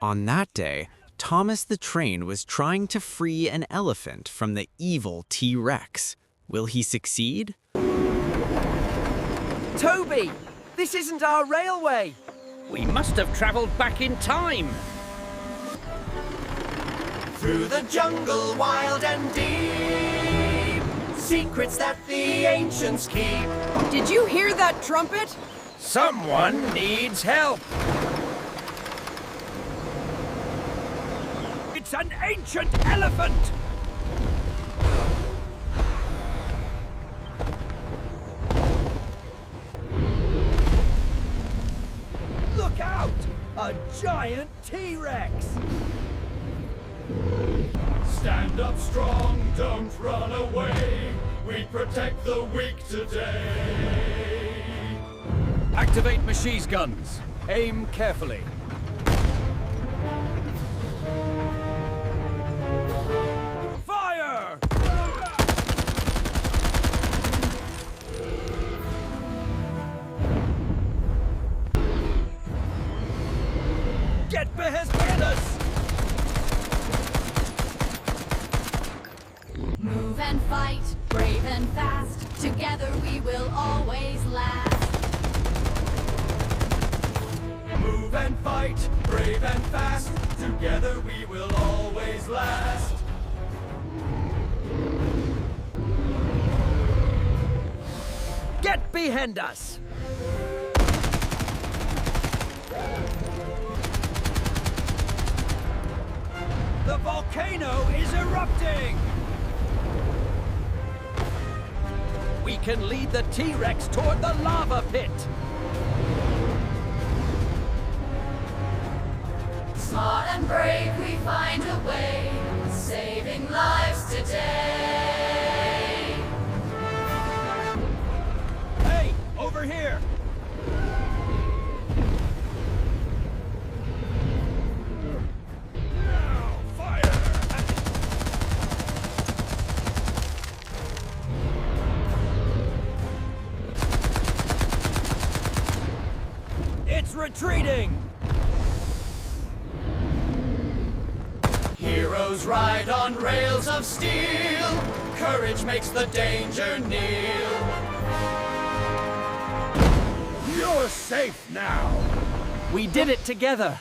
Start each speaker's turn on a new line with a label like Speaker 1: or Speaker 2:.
Speaker 1: On that day, Thomas the Train was trying to free an elephant from the evil T-Rex. Will he succeed?
Speaker 2: Toby! This isn't our railway!
Speaker 3: We must have traveled back in time.
Speaker 4: Through the jungle, wild and deep, secrets that the ancients keep.
Speaker 2: Did you hear that trumpet?
Speaker 3: Someone needs help. It's an ancient elephant.
Speaker 2: Look out! A giant T-Rex!
Speaker 5: Stand up strong, don't run away. We protect the weak today.
Speaker 3: Activate machine guns. Aim carefully. Fire! Get behind us!
Speaker 6: Move and fight, brave and fast. Together we will always last.
Speaker 5: Move and fight, brave and fast. Together we will always last.
Speaker 2: Get behind us!
Speaker 3: The volcano is erupting! We can lead the T-Rex toward the lava pit.
Speaker 6: Smart and brave, we find a way, saving lives today.
Speaker 3: Hey, over here! Now, fire! It's retreating!
Speaker 4: Heroes ride on rails of steel. Courage makes the danger kneel.
Speaker 5: You're safe now.
Speaker 2: We did it together!